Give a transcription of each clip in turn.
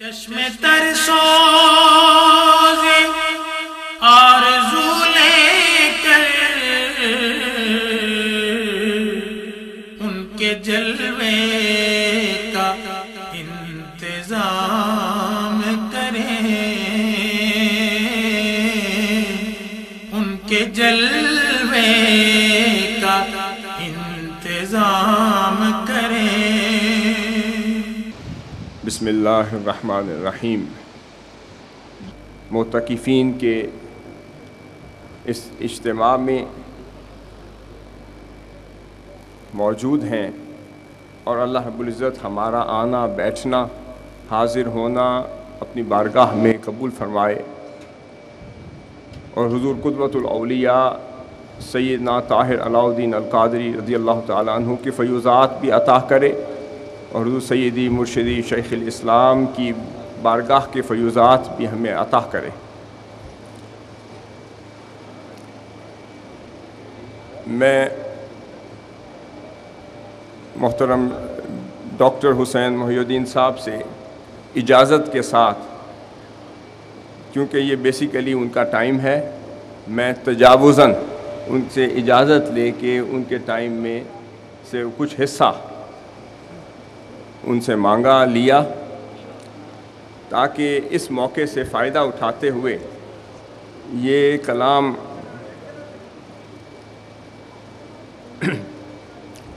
چشم تر سوزی آرزو لے کر ان کے جلوے کا انتظام کریں، ان کے جلوے کا انتظام کریں۔ بسم اللہ الرحمن الرحیم۔ معتکفین کے اس اجتماع میں موجود ہیں اور اللہ رب العزت ہمارا آنا، بیٹھنا، حاضر ہونا اپنی بارگاہ میں قبول فرمائے، اور حضور قدوۃ الاولیاء سیدنا طاہر علاء الدین القادری رضی اللہ تعالیٰ عنہ کے فیوزات بھی عطا کرے، اور حضور سیدی مرشدی شیخ الاسلام کی بارگاہ کے فیوزات بھی ہمیں عطا کرے۔ میں محترم ڈاکٹر حسین محی الدین صاحب سے اجازت کے ساتھ، کیونکہ یہ بیسیکلی ان کا ٹائم ہے، میں تجاوزاً ان سے اجازت لے کے ان کے ٹائم میں سے کچھ حصہ ان سے مانگا لیا، تاکہ اس موقع سے فائدہ اٹھاتے ہوئے یہ کلام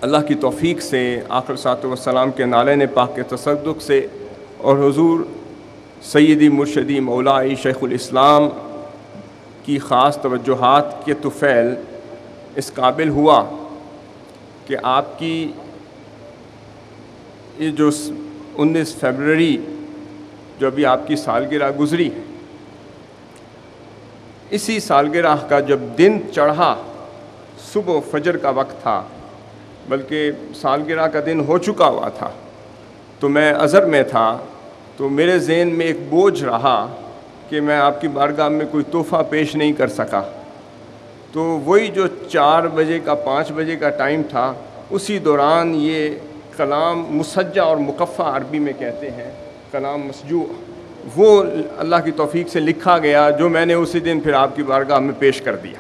اللہ کی توفیق سے، آخر صلاۃ والسلام کے نالین پاک کے تصدق سے، اور حضور سیدی مرشدی مولائی شیخ الاسلام کی خاص توجہات کے طفیل اس قابل ہوا کہ آپ کی یہ جو 19 فروری جو ابھی آپ کی سالگرہ گزری، اسی سالگرہ کا جب دن چڑھا، صبح فجر کا وقت تھا، بلکہ سالگرہ کا دن ہو چکا ہوا تھا، تو میں عذر میں تھا، تو میرے ذہن میں ایک بوجھ رہا کہ میں آپ کی بارگاہ میں کوئی تحفہ پیش نہیں کر سکا۔ تو وہی جو 4 بجے کا 5 بجے کا ٹائم تھا، اسی دوران یہ کلام مسجع اور مقفع عربی میں کہتے ہیں، کلام مسجوع، وہ اللہ کی توفیق سے لکھا گیا، جو میں نے اسی دن پھر آپ کی بارگاہ میں پیش کر دیا۔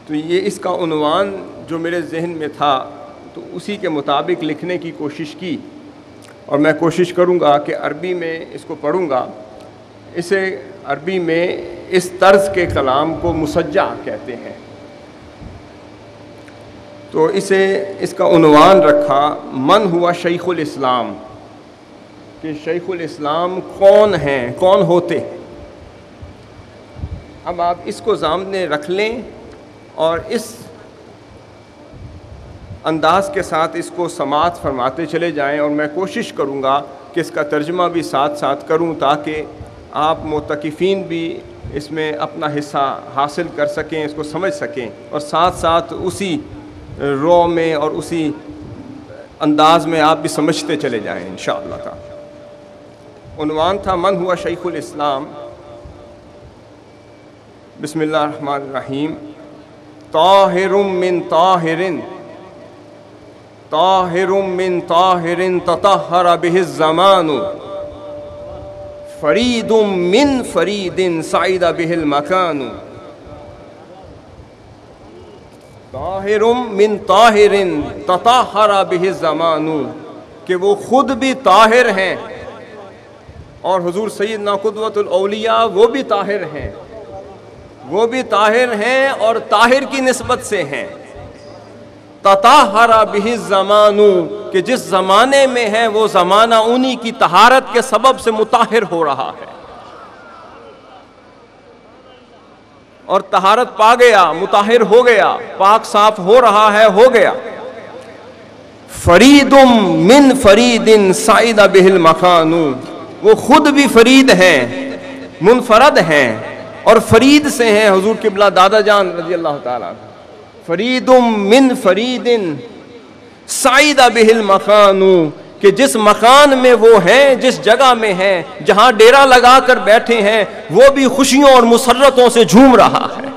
تو یہ اس کا عنوان جو میرے ذہن میں تھا، تو اسی کے مطابق لکھنے کی کوشش کی، اور میں کوشش کروں گا کہ عربی میں اس کو پڑھوں گا۔ اسے عربی میں اس طرز کے کلام کو مسجع کہتے ہیں۔ تو اس کا عنوان رکھا من ہوا شیخ الاسلام، کہ شیخ الاسلام کون ہیں، کون ہوتے ہیں۔ اب آپ اس کو سامنے رکھ لیں اور اس انداز کے ساتھ اس کو سماعت فرماتے چلے جائیں، اور میں کوشش کروں گا کہ اس کا ترجمہ بھی ساتھ ساتھ کروں، تاکہ آپ معتکفین بھی اس میں اپنا حصہ حاصل کر سکیں، اس کو سمجھ سکیں، اور ساتھ ساتھ اسی رو میں اور اسی انداز میں آپ بھی سمجھتے چلے جائیں انشاءاللہ تعالی۔ عنوان تھا من ہوا شیخ الاسلام۔ بسم اللہ الرحمن الرحیم۔ طاہر من طاہر، طاہر من طاہر تطہر بہ الزمان، فرید من فرید سعید بہ المکان۔ طاہر من طاہر تطہر بہ الزمان، کہ وہ خود بھی طاہر ہیں، اور حضور سیدنا قدوۃ الاولیاء وہ بھی طاہر ہیں، وہ بھی طاہر ہیں اور طاہر کی نسبت سے ہیں۔ تطہر بہ الزمان، کہ جس زمانے میں ہے وہ زمانہ انہی کی طہارت کے سبب سے مطہر ہو رہا ہے، اور طہارت پا گیا، مطہر ہو گیا، پاک صاف ہو رہا ہے، ہو گیا۔ فرید من فرید سعید بہ المکان، وہ خود بھی فرید ہیں، منفرد ہیں، اور فرید سے ہیں حضور قبلہ دادا جان رضی اللہ تعالیٰ۔ فرید من فرید سعید بہ المکان، کہ جس مکان میں وہ ہیں، جس جگہ میں ہیں، جہاں ڈیرا لگا کر بیٹھے ہیں، وہ بھی خوشیوں اور مسرتوں سے جھوم رہا ہے۔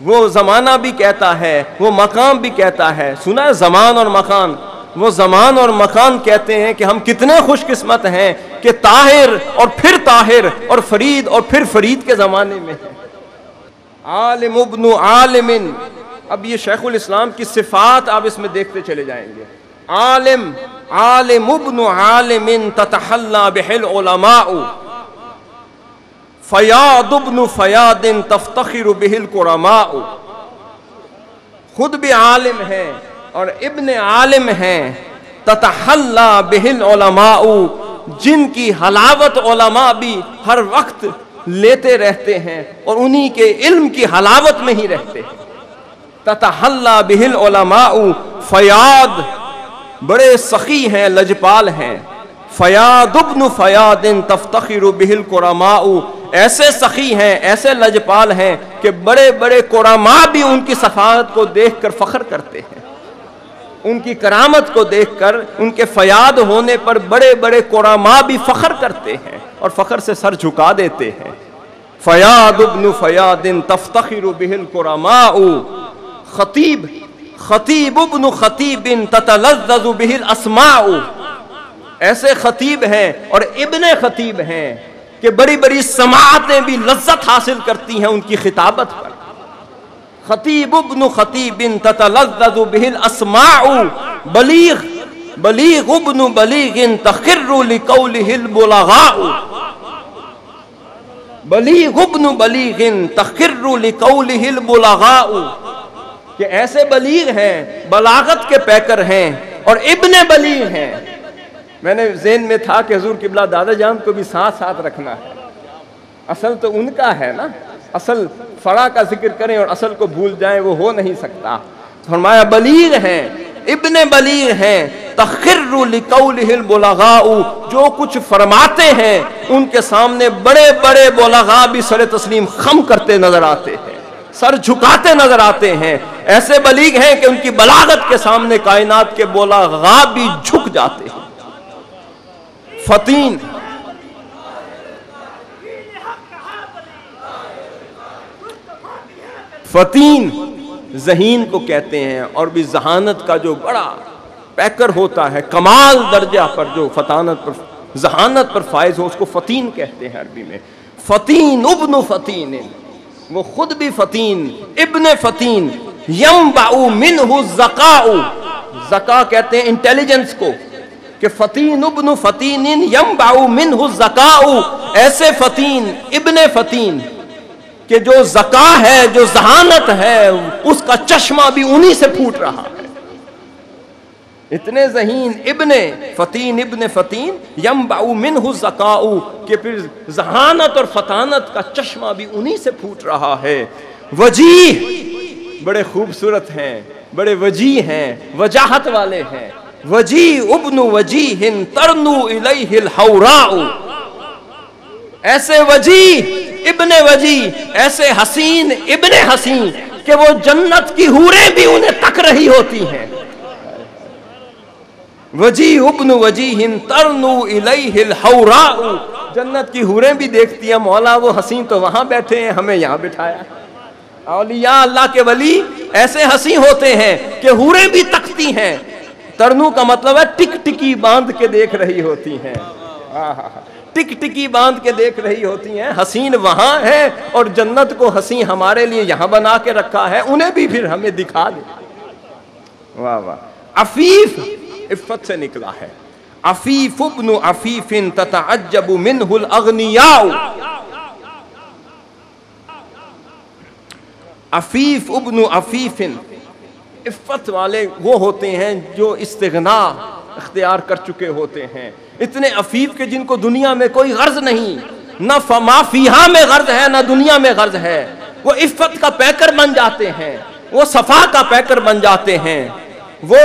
وہ زمانہ بھی کہتا ہے، وہ مقام بھی کہتا ہے۔ سنا ہے زمان اور مکان، وہ زمان اور مکان کہتے ہیں کہ ہم کتنے خوش قسمت ہیں کہ طاہر اور پھر طاہر اور فرید اور پھر فرید کے زمانے میں ہیں۔ عالم ابن عالم، اب یہ شیخ الاسلام کی صفات آپ اس میں دیکھتے چلے جائیں گے۔ عالم، عالم ابن عالم تتحلی بہ العلماء، فیاض ابن فیاض تفتخر بہ الکرماء، خود بھی عالم ہے اور ابن عالم ہیں، تتحلی بہ العلماء، جن کی حلاوت علماء بھی ہر وقت لیتے رہتے ہیں اور انہی کے علم کی حلاوت میں ہی رہتے ہیں۔ تتحلی بہ العلماء، فیاض بڑے سخی ہیں، لجپال ہیں، فیاض ابن فیاض تفتخر بہ الکرماء، ایسے سخی ہیں، ایسے لجپال ہیں کہ بڑے بڑے کرماء بھی ان کی صفات کو دیکھ کر فخر کرتے ہیں، ان کی کرامت کو دیکھ کر، ان کے فیاض ہونے پر بڑے بڑے کرماء بھی فخر کرتے ہیں اور فخر سے سر جھکا دیتے ہیں۔ فیاض ابن فیاض تفتخر بہ الکرماء، خطیب، خطیب ابن خطیب تتلذذ بہ الاسماء، ایسے خطیب ہیں اور ابن خطیب ہیں کہ بڑی بڑی سماعتیں بھی لذت حاصل کرتی ہیں ان کی خطابت پر۔ خطیب ابن خطیب تتلذذ بہ الاسماء، بلیغ، بلیغ ابن بلیغ تخر لقولہ البلغاء، بلیغ ابن بلیغ تخر لقولہ البلغاء، کہ ایسے بلیغ ہیں، بلاغت کے پیکر ہیں اور ابن بلیغ ہیں۔ میں نے ذہن میں تھا کہ حضور قبلہ دادا جان کو بھی ساتھ ساتھ رکھنا ہے، اصل تو ان کا ہے نا، اصل فرع کا ذکر کریں اور اصل کو بھول جائیں وہ ہو نہیں سکتا۔ فرمایا بلیغ ہیں، ابن بلیغ ہیں، تخر لقولہ البلغاء، جو کچھ فرماتے ہیں ان کے سامنے بڑے بڑے بلغاء بھی سر تسلیم خم کرتے نظر آتے ہیں، سر جھکاتے نظر آتے ہیں۔ ایسے بلیغ ہیں کہ ان کی بلاغت کے سامنے کائنات کے بلغاء بھی جھک جاتے ہیں۔ فطین، فطین ذہین کو کہتے ہیں، اور بھی ذہانت کا جو بڑا پیکر ہوتا ہے، کمال درجہ پر جو فطانت پر، ذہانت پر فائز ہو، اس کو فطین کہتے ہیں عربی میں۔ فطین ابن فطین، وہ خود بھی فطین، ابن فطین، ینبع منہ الذکاء، ذکا کہتے ہیں انٹیلیجنس کو، کہ فطین ابن فطین ینبع منہ الذکاء، ایسے فطین، ابن فطین کہ جو ذکا ہے، جو ذہانت ہے، اس کا چشمہ بھی انہی سے پھوٹ رہا ہے۔ اتنے ذہین، ابن فطین، ابن فطین، ینبع منہ الذکاء، کہ پھر ذہانت اور فطانت کا چشمہ بھی انہی سے پھوٹ رہا ہے۔ وجیہ، بڑے خوبصورت ہیں، بڑے وجیہ ہیں، وجاہت والے ہیں۔ وجیہ ابن وجیہ ترنو الیہ الحوراء، ایسے وجیہ، ابن وجیہ، ایسے حسین، ابن حسین کہ وہ جنت کی حوریں بھی انہیں تک رہی ہوتی ہیں۔ وجیہ ابن وجیہ ترنو الیہ الحوراء، جنت کی حوریں بھی دیکھتی ہیں، مولا وہ حسین تو وہاں بیٹھے ہیں، ہمیں یہاں بٹھایا۔ اولیاء اللہ کے ولی ایسے حسین ہوتے ہیں کہ حوریں بھی تکتی ہیں۔ ترنو کا مطلب ہے ٹک ٹکی باندھ کے دیکھ رہی ہوتی ہیں، ٹک ٹکی باندھ کے دیکھ رہی ہوتی ہیں۔ حسین وہاں ہے اور جنت کو حسین ہمارے لیے یہاں بنا کے رکھا ہے، انہیں بھی پھر ہمیں دکھا دے۔ واہ واہ۔ عفیف، عفت سے نکلا ہے۔ عفیف ابن عفیف تتعجب منہ الاغنیاء، عفیف ابن عفیف، عفت والے وہ ہوتے ہیں جو استغنا اختیار کر چکے ہوتے ہیں، اتنے عفیف کہ جن کو دنیا میں کوئی غرض نہیں، نہ ما فیہا میں غرض ہے نہ دنیا میں غرض ہے، وہ عفت کا پیکر بن جاتے ہیں، وہ صفا کا پیکر بن جاتے ہیں، وہ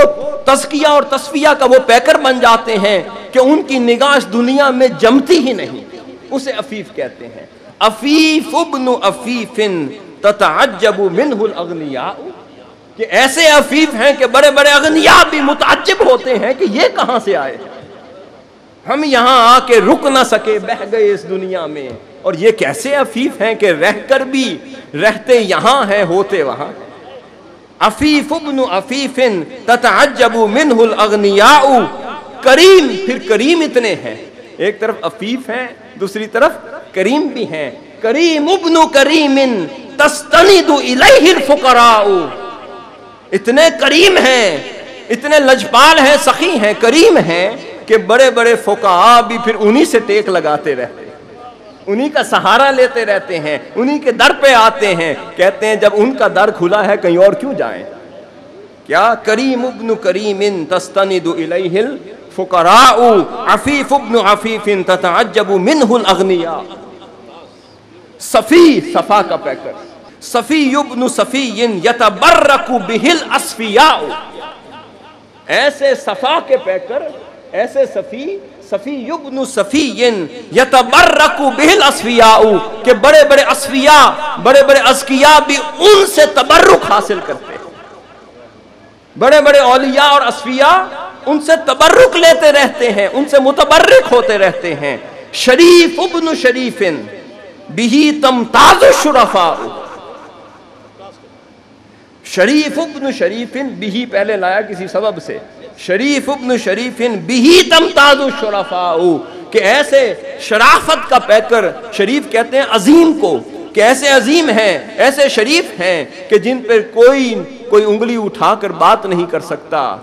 تزکیہ اور تصفیہ کا وہ پیکر بن جاتے ہیں کہ ان کی نگاہ دنیا میں جمتی ہی نہیں، اسے عفیف کہتے ہیں۔ عفیف ابن عفیف تتعجب منہ الاغنیاء، کہ ایسے عفیف ہیں کہ بڑے بڑے اغنیاء بھی متعجب ہوتے ہیں کہ یہ کہاں سے آئے، ہم یہاں آ کے رک نہ سکے، بہ گئے اس دنیا میں، اور یہ کیسے عفیف ہیں کہ رہ کر بھی رہتے یہاں ہیں، ہوتے وہاں۔ عفیف ابن عفیف تتعجب منہ الاغنیاء، کریم، پھر کریم اتنے ہیں، ایک طرف عفیف ہیں دوسری طرف کریم بھی ہیں، کریم ابن کریم تستند الیہ الفقراء، اتنے کریم ہیں، اتنے لجپال ہیں، سخی ہیں، کریم ہیں کہ بڑے بڑے فقہاء بھی پھر انہی سے ٹیک لگاتے رہتے ہیں، انہی کا سہارا لیتے رہتے ہیں، انہی کے در پہ آتے ہیں، کہتے ہیں جب ان کا در کھلا ہے کہیں اور کیوں جائیں؟ کیا کریم ابن کریم تستند الیہ الفقراء، عفیف ابن عفیف تتعجب منہ الاغنیاء، صفی، صفا کا پیکر، صفی ابن صفی یتبرک بہ الاصفیاء، ایسے صفا کے پیکر، ایسے صفی، صفی ابن صفی یتبرک بہ الاصفیاء، کہ بڑے بڑے اصفیاء، بڑے بڑے اذکیاء بھی ان سے تبرک حاصل کرتے ہیں، بڑے بڑے اولیاء اور اصفیاء ان سے تبرک لیتے رہتے ہیں، ان سے متبرک ہوتے رہتے ہیں، شریف ابن شریف بہ تمتاز الشرفاء، شریف ابن شریف بہ پہلے لایا کسی سبب سے، شریف ابن شریف بہ تمتاز الشرفاء، کہ ایسے شرافت کا پیکر، شریف کہتے ہیں عظیم کو، کہ ایسے عظیم ہیں، ایسے شریف ہیں کہ جن پر کوئی انگلی اٹھا کر بات نہیں کر سکتا،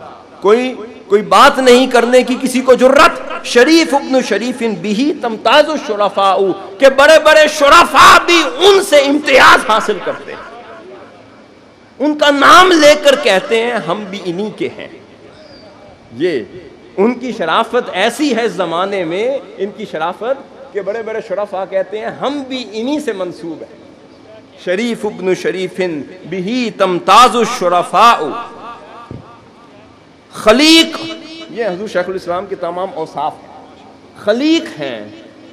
کوئی بات نہیں کرنے کی کسی کو جرت، شریف ابن شریف بہ تمتاز الشرفاء، کہ بڑے بڑے شرفاء بھی ان سے امتیاز حاصل کرتے ہیں، ان کا نام لے کر کہتے ہیں ہم بھی انہی کے ہیں۔ یہ ان کی شرافت ایسی ہے اس زمانے میں، ان کی شرافت کہ بڑے بڑے شرفاء کہتے ہیں ہم بھی انہی سے منسوب ہیں۔ شریف ابن شریف بہ تمتاز الشرفاء، خلیق، یہ حضور شیخ الاسلام کے تمام اوصاف ہیں، خلیق ہیں،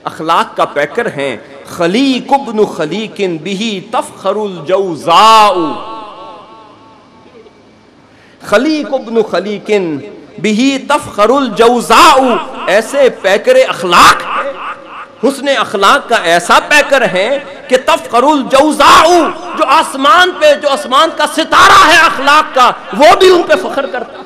اخلاق کا پیکر ہیں، خلیق ابن خلیق بہ تفخر الجوزاء، خلیق ابن خلیق بہ تفخر الجوزاء، ایسے پیکر اخلاق ہے، حسن اخلاق کا ایسا پیکر ہے کہ تفخر الجوزاء، جو آسمان پہ، جو آسمان کا ستارہ ہے اخلاق کا، وہ بھی ان پہ فخر کرتا ہے،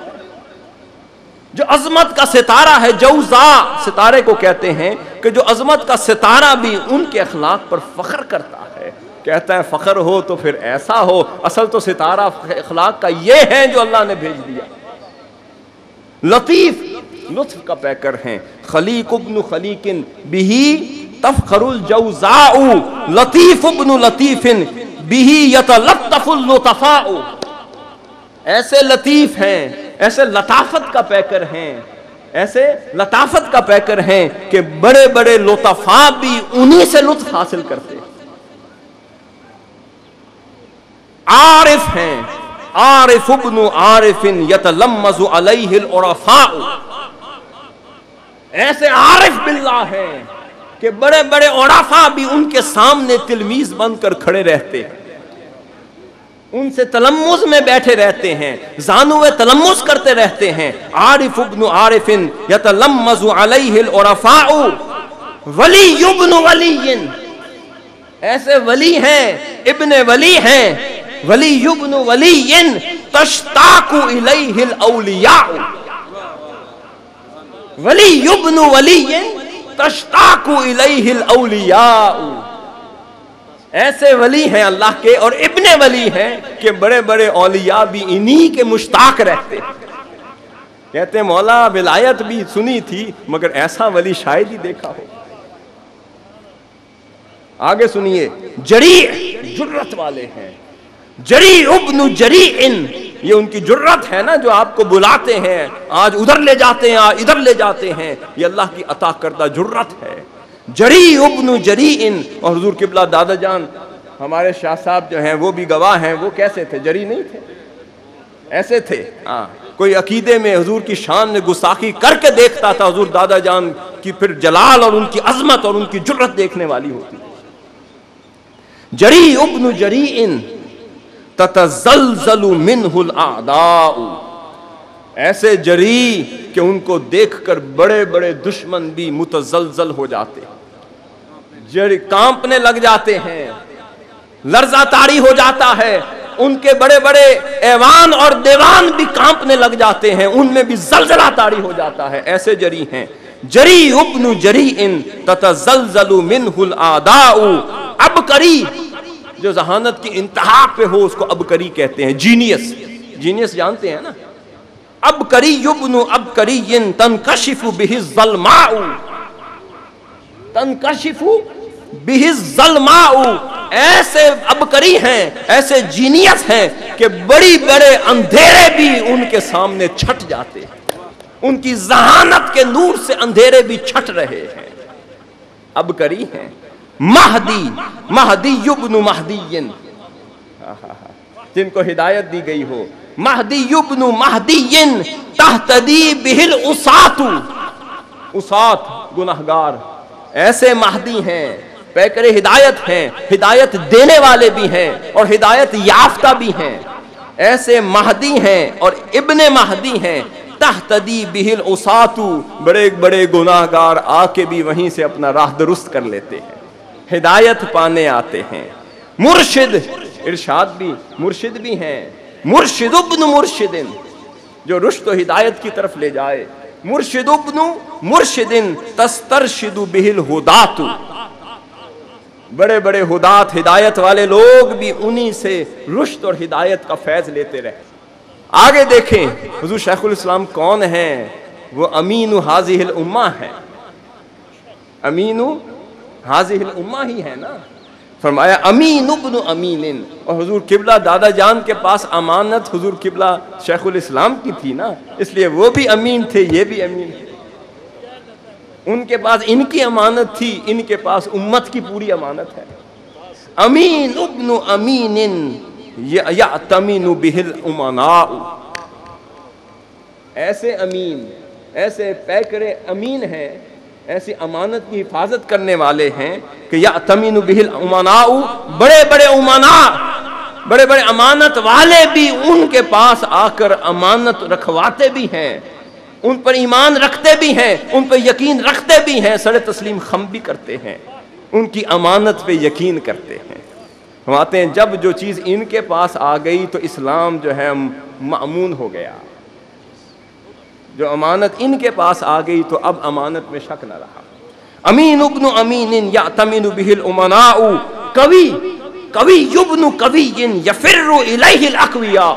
جو عظمت کا ستارہ ہے، جوزاء ستارے کو کہتے ہیں، کہ جو عظمت کا ستارہ بھی ان کے اخلاق پر فخر کرتا ہے، کہتا ہے فخر ہو تو پھر ایسا ہو، اصل تو ستارہ اخلاق کا یہ ہے جو اللہ نے بھیج دیا۔ لطیف، لطف کا پیکر ہیں، خلیق ابن خلیق بہ تفخر الجوزاء، لطیف ابن لطیف بہ یتلطف اللطفاء، ایسے لطیف ہیں، ایسے لطافت کا پیکر ہیں، ایسے لطافت کا پیکر ہیں کہ بڑے بڑے لطفاء بھی انہی سے لطف حاصل کرتے ہیں۔ عارف ہیں، عارف ابن عارف یتلمذ علیہ العرفاء، ایسے عارف باللہ ہیں کہ بڑے بڑے عرفاء بھی ان کے سامنے تلمیذ بن کر کھڑے رہتے ہیں، ان سے تلمذ میں بیٹھے رہتے ہیں، زانوے تلمذ کرتے رہتے ہیں۔ عارف ابن عارف یتلمذ علیہ العرفاء، ولی ابن ولی، ایسے ولی ہیں، ابن ولی ہیں، ولی ابن ولی تشتاق الیہ الاولیاء، ولی ابن ولی تشتاق الیہ الاولیاء، ایسے ولی ہیں اللہ کے اور ابن ولی ہیں کہ بڑے بڑے اولیاء بھی انہی کے مشتاق رہتے ہیں۔ کہتے ہیں مولا ولایت بھی سنی تھی مگر ایسا ولی شاید ہی دیکھا ہو۔ آگے سنیے، جریع، جرت والے ہیں، جریع ابن جریع، یہ ان کی جرت ہے نا، جو آپ کو بلاتے ہیں، آج ادھر لے جاتے ہیں، آج ادھر لے جاتے ہیں، یہ اللہ کی عطا کردہ جرت ہے۔ جریع ابن جریع، اور حضور قبلہ دادا جان ہمارے شاہ صاحب جو ہیں وہ بھی گواہ ہیں، وہ کیسے تھے؟ جریع نہیں تھے، ایسے تھے، کوئی عقیدے میں حضور کی شان میں گستاخی کر کے دیکھتا تھا حضور دادا جان کی پھر جلال اور ان کی عظمت اور ان کی جرت دیکھنے والی ہوتی۔ جریع ابن جریع تتزلزل منہ الاعداء، ایسے جریع کہ ان کو دیکھ کر بڑے بڑے دشمن بھی متزلزل ہو جاتے، کانپنے لگ جاتے ہیں، لرزہ طاری ہو جاتا ہے، ان کے بڑے بڑے ایوان اور دیوان بھی کانپنے لگ جاتے ہیں، ان میں بھی زلزلہ طاری ہو جاتا ہے، ایسے جری ہیں۔ جری ابن جری ان تتزلزل منہ الاعداء، عبقری جو ذہانت کی انتہا پہ ہو اس کو عبقری کہتے ہیں، جینیس، جینیس جانتے ہیں نا۔ عبقری ابن عبقری تنکشف بہ الظلماء، تنکشف بہ الظلماء، ایسے عبقری ہیں، ایسے جینیس ہیں کہ بڑی بڑے اندھیرے بھی ان کے سامنے چھٹ جاتے ہیں، ان کی ذہانت کے نور سے اندھیرے بھی چھٹ رہے ہیں، عبقری ہیں۔ مہدی، مہدی ابن مہدی، جن کو ہدایت دی گئی ہو، مہدی ابن مہدی تہتدی بہ العصاۃ، عصاۃ گنہگار، ایسے مہدی ہیں، پیکر ہدایت ہیں، ہدایت دینے والے بھی ہیں اور ہدایت یافتہ بھی ہیں، ایسے مہدی ہیں اور ابن مہدی ہیں۔ تہتدی بہ العصاۃ، بڑے بڑے گناہگار آ کے بھی وہیں سے اپنا راہ درست کر لیتے ہیں، ہدایت پانے آتے ہیں۔ مرشد، ارشاد بھی، مرشد بھی ہیں، مرشد ابن مرشد، جو رشد و ہدایت کی طرف لے جائے، مرشد ابن مرشد تسترشد بہ الہداۃ، بڑے بڑے ہدات، ہدایت والے لوگ بھی انہی سے رشد اور ہدایت کا فیض لیتے رہے۔ آگے دیکھیں حضور شیخ الاسلام کون ہیں، وہ امین ہذہ الامہ ہے، امین ہذہ الامہ ہی ہے نا۔ فرمایا امین ابن امین، اور حضور قبلہ دادا جان کے پاس امانت حضور قبلہ شیخ الاسلام کی تھی نا، اس لیے وہ بھی امین تھے، یہ بھی امین تھے، ان کے پاس ان کی امانت تھی، ان کے پاس امت کی پوری امانت ہے۔ امین ابن امین یأتمن بہ الامناء، ایسے امین، ایسے پیکر امین ہیں، ایسی امانت کی حفاظت کرنے والے ہیں کہ یأتمن بہ الامناء، بڑے بڑے امناء، بڑے بڑے امانت والے بھی ان کے پاس آ کر امانت رکھواتے بھی ہیں، ان پر ایمان رکھتے بھی ہیں، ان پر یقین رکھتے بھی ہیں، سر تسلیم خم بھی کرتے ہیں، ان کی امانت پہ یقین کرتے ہیں۔ ہم آتے ہیں جب جو چیز ان کے پاس آ گئی تو اسلام جو ہے مأمون ہو گیا، جو امانت ان کے پاس آ گئی تو اب امانت میں شک نہ رہا۔ امین ابن امین یأتمن بہ الامناء، قوی، قوی ابن قوی یفر الیہ الاقویاء،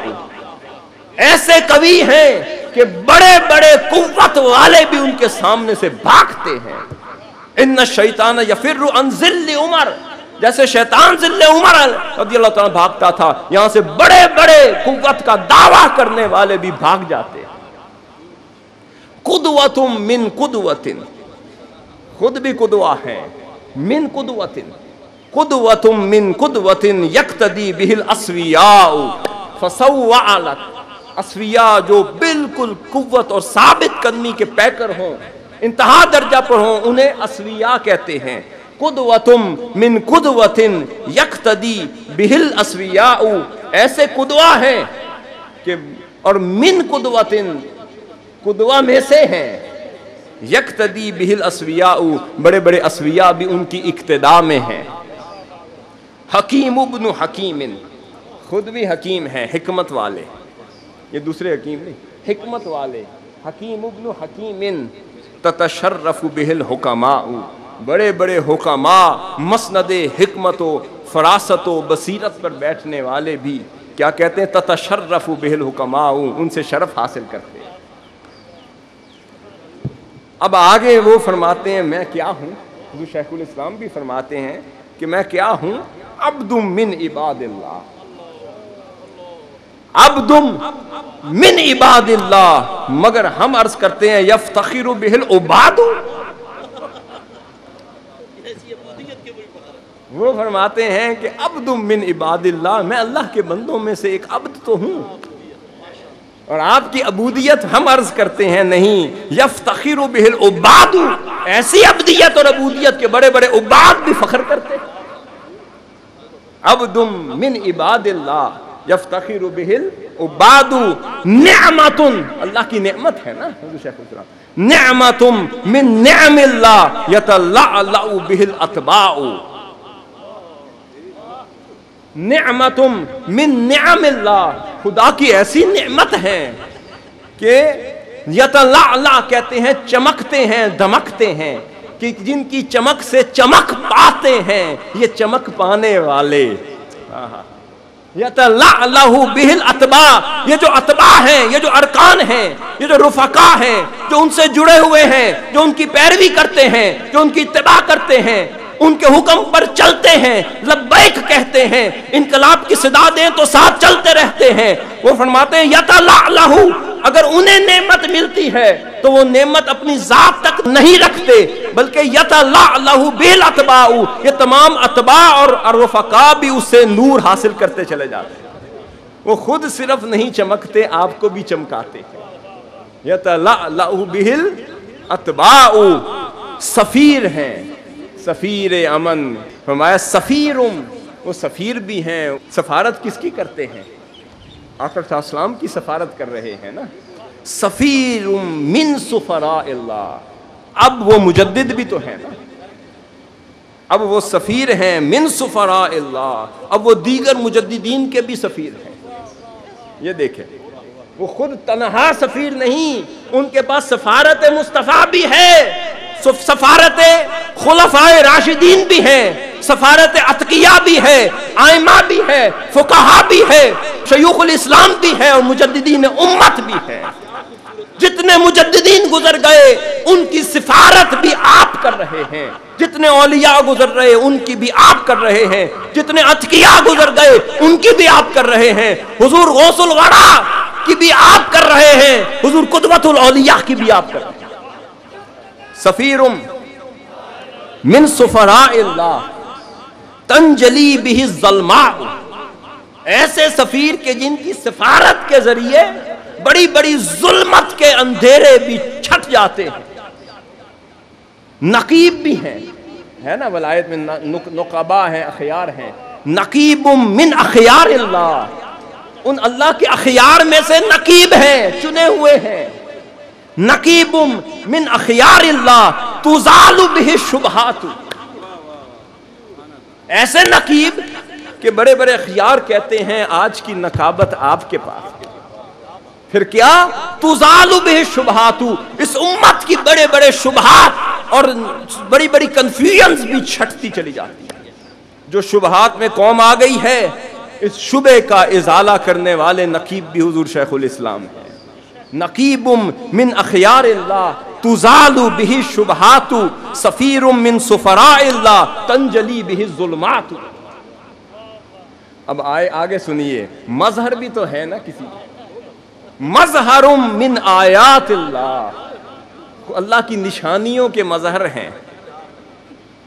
ایسے قوی ہیں کہ بڑے بڑے قوت والے بھی ان کے سامنے سے بھاگتے ہیں۔ ان الشیطان یفر عن ظل عمر، جیسے شیطان ظل عمر رضی اللہ تعالیٰ بھاگتا تھا، یہاں سے بڑے بڑے قوت کا دعویٰ کرنے والے بھی بھاگ جاتے ہیں۔ قدوۃ من قدوۃ، خود بھی قدوہ ہیں، من قدوۃ، قدوۃ من قدوۃ یقتدی بہ الاسویاء فسوعلت، اسویاء جو بالکل قوت اور ثابت قدمی کے پیکر ہوں، انتہا درجہ پر ہوں، انہیں اسویاء کہتے ہیں۔ قدوۃ من قدوۃ یقتدی بہ الاسویاء، ایسے قدوہ ہیں کہ، اور من قدوۃ، قدوہ میں سے ہیں، یقتدی بہ الاسویاء، بڑے بڑے اسویاء بھی ان کی اقتداء میں ہیں۔ حکیم ابن حکیم، خود بھی حکیم ہیں، حکمت والے، یہ دوسرے حکیم نہیں، حکمت والے۔ حکیم ابن حکیم تتشرف بہ الحکماء، بڑے بڑے حکماء مسند حکمت و فراست و بصیرت پر بیٹھنے والے بھی کیا کہتے ہیں، تتشرف بہ الحکماء، ان سے شرف حاصل کرتے ہیں۔ اب آگے وہ فرماتے ہیں میں کیا ہوں، حضور شیخ الاسلام بھی فرماتے ہیں کہ میں کیا ہوں، عبد من عباد اللہ، عبد من عباد اللہ، مگر ہم عرض کرتے ہیں یفتخر بہ العباد، وہ فرماتے ہیں کہ عبد من عباد اللہ، میں اللہ کے بندوں میں سے ایک عبد تو ہوں، اور آپ کی عبودیت ہم عرض کرتے ہیں نہیں، یفتخر بہ العباد، ایسی عبدیت اور عبودیت کے بڑے بڑے عباد بھی فخر کرتے ہیں۔ عبد من عباد اللہ یفتخر بہ العباد، نعمت، اللہ کی نعمت ہے نا حضور شیخ الاسلام، نعمت من نعم اللہ یتلعلع بہ الاتباع، نعمتم من نعم اللہ، خدا کی ایسی نعمت ہے کہ یتلعلع کہتے ہیں چمکتے ہیں دمکتے ہیں، کہ جن کی چمک سے چمک پاتے ہیں یہ چمک پانے والے. یتلعلع بہ الاتباع، یہ جو اتباع ہیں، یہ جو ارکان ہیں، یہ جو رفقا ہیں، جو ان سے جڑے ہوئے ہیں، جو ان کی پیروی کرتے ہیں، جو ان کی اتباع کرتے ہیں، ان کے حکم پر چلتے ہیں، لبیک کہتے ہیں، انقلاب کی صدا دیں تو ساتھ چلتے رہتے ہیں. وہ فرماتے ہیں یتلعلع، اگر انہیں نعمت ملتی ہے تو وہ نعمت اپنی ذات تک نہیں رکھتے بلکہ یتلعلع بالاتباع، یہ تمام اتباع اور رفقا بھی اس سے نور حاصل کرتے چلے جاتے ہیں. وہ خود صرف نہیں چمکتے، آپ کو بھی چمکاتے ہیں. یتلعلع بالاتباع، سفیر ہیں، سفیر امن. فرمایا سفیرم، وہ سفیر بھی ہیں. سفارت کس کی کرتے ہیں؟ آقا صلی اللہ علیہ وسلم کی سفارت کر رہے ہیں نا. سفیر من سفراء اللہ، اب وہ مجدد بھی تو ہیں نا، اب وہ سفیر ہیں من سفراء اللہ، اب وہ دیگر مجددین کے بھی سفیر ہیں. یہ دیکھیں، وہ خود تنہا سفیر نہیں، ان کے پاس سفارت مصطفیٰ بھی ہے، سفارت خلفائے راشدین بھی ہے، سفارت اتقیاء بھی ہے، ائمہ بھی ہے، فقہا بھی ہے، شیوخ الاسلام بھی ہے، اور مجددین امت بھی ہے. جتنے مجددین گزر گئے ان کی سفارت بھی آپ کر رہے ہیں، جتنے اولیاء گزر رہے ان کی بھی آپ کر رہے ہیں، جتنے اتقیاء گزر گئے ان کی بھی آپ کر رہے ہیں، حضور غوث الورا کی بھی آپ کر رہے ہیں، حضور قدوۃ الاولیاء کی بھی آپ کر رہے ہیں. سفیرم من سفراء اللہ تنجلی بہ الظلماء، ایسے سفیر کے جن کی سفارت کے ذریعے بڑی بڑی ظلمت کے اندھیرے بھی چھٹ جاتے ہیں. نقیب بھی ہیں، ہے نا ولایت میں نقبا ہیں، اخیار ہیں. نقیب من اخیار اللہ، ان اللہ کے اخیار میں سے نقیب ہیں، چنے ہوئے ہیں. نقیب من اخیار اللہ تزال بہ الشبہات، ایسے نقیب کہ بڑے بڑے اخیار کہتے ہیں آج کی نقابت آپ کے پاس. پھر کیا؟ تزال بہ الشبہات، اس امت کی بڑے بڑے شبہات اور بڑی بڑی کنفیوژنز بھی چھٹتی چلی جاتی ہیں. جو شبہات میں قوم آ گئی ہے، اس شبہ کا ازالہ کرنے والے نقیب بھی حضور شیخ الاسلام ہیں. نقیب من اخیار اللہ تزال بہ الشبہات سفیر من سفراء اللہ تنجلی بہ الظلمات. اب آگے سنیے، مظہر بھی تو ہے نا کسی کا. مظہر من آیات اللہ، اللہ کی نشانیوں کے مظہر ہیں.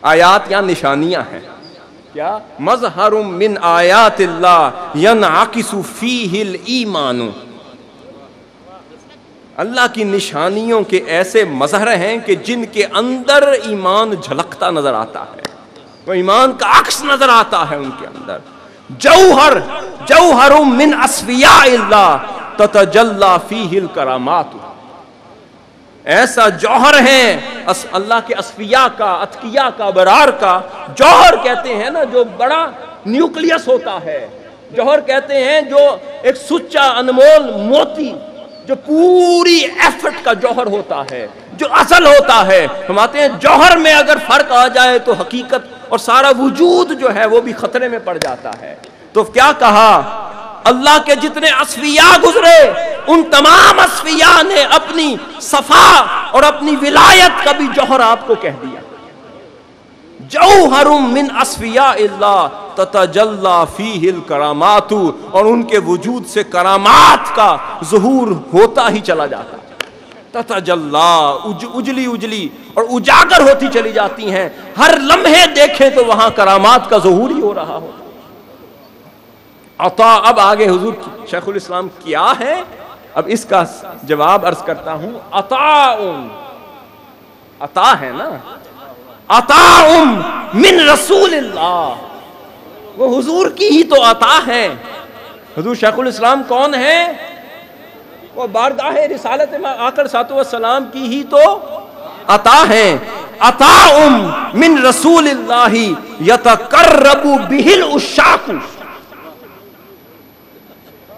آیات یا نشانیاں ہیں. کیا؟ مظہر من آیات اللہ ینعکس فیہ الایمان، اللہ کی نشانیوں کے ایسے مظہر ہیں کہ جن کے اندر ایمان جھلکتا نظر آتا ہے، وہ ایمان کا عکس نظر آتا ہے ان کے اندر. جوہر من اصفیاء اللہ تتجلی فیہ الکرامات، ایسا جوہر ہے اللہ کے اصفیاء کا، اتقیاء کا، برار کا. جوہر کہتے ہیں نا جو بڑا نیوکلیس ہوتا ہے، جوہر کہتے ہیں جو ایک سچا انمول موتی جو پوری ایفرٹ کا جوہر ہوتا ہے، جو اصل ہوتا ہے. فرماتے ہیں جوہر میں اگر فرق آ جائے تو حقیقت اور سارا وجود جو ہے وہ بھی خطرے میں پڑ جاتا ہے. تو کیا کہا؟ اللہ کے جتنے اصفیاء گزرے ان تمام اصفیاء نے اپنی صفا اور اپنی ولایت کا بھی جوہر آپ کو کہہ دیا. جوہر من اصفیاء اللہ تتجلی فیہ الکرامات، اور ان کے وجود سے کرامات کا ظہور ہوتا ہی چلا جاتا. تتجلی، اجلی اجلی اور اجاگر ہوتی چلی جاتی ہیں. ہر لمحے دیکھیں تو وہاں کرامات کا ظہور ہی ہو رہا ہوتا. عطا، اب آگے حضور شیخ الاسلام کیا ہے، اب اس کا جواب عرض کرتا ہوں. عطا ہے نا، عطا من رسول اللہ، وہ حضور کی ہی تو عطا ہے. حضور شیخ الاسلام کون ہے؟ وہ بارگاہ رسالت آقا صلی اللہ علیہ وسلم کی ہی تو عطا ہے. عطا من رسول اللہ یتقرب بہ العشاق،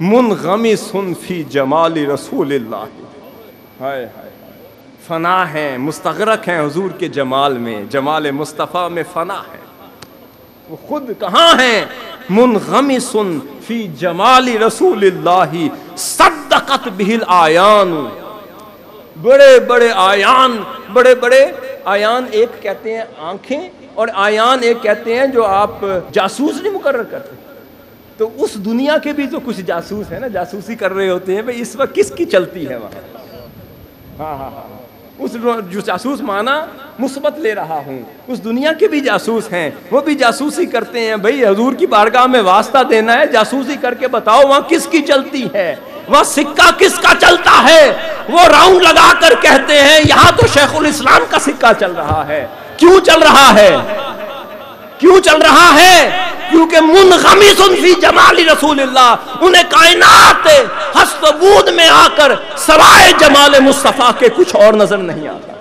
منغمس فی جمال رسول اللہ. ہائے ہائے، فنا ہیں، مستغرق ہیں حضور کے جمال میں، جمال مصطفیٰ میں فنا ہے. وہ خود کہاں ہیں؟ منغمس فی جمال رسول اللہ صدقت بہ الآیان. بڑے بڑے آیان، بڑے بڑے آیان ایک کہتے ہیں آنکھیں، اور آیان ایک کہتے ہیں جو آپ جاسوس نہیں مقرر کرتے. تو اس دنیا کے بھی تو کچھ جاسوس ہیں نا، جاسوسی کر رہے ہوتے ہیں بھئی اس وقت کس کی چلتی ہے وہاں. ہاں ہاں ہاں، اس جو جاسوس مانا مثبت لے رہا ہوں، اس دنیا کے بھی جاسوس ہیں، وہ بھی جاسوسی کرتے ہیں. بھئی حضور کی بارگاہ میں واسطہ دینا ہے، جاسوسی کر کے بتاؤ وہاں کس کی چلتی ہے، وہاں سکہ کس کا چلتا ہے. وہ راؤنڈ لگا کر کہتے ہیں یہاں تو شیخ الاسلام کا سکہ چل رہا ہے. کیوں چل رہا ہے؟ کیوں چل رہا ہے؟ کیونکہ منغمس فی جمال رسول اللہ، انہیں کائنات ہست و بود میں آ کر سوائے جمال مصطفیٰ کے کچھ اور نظر نہیں آتا.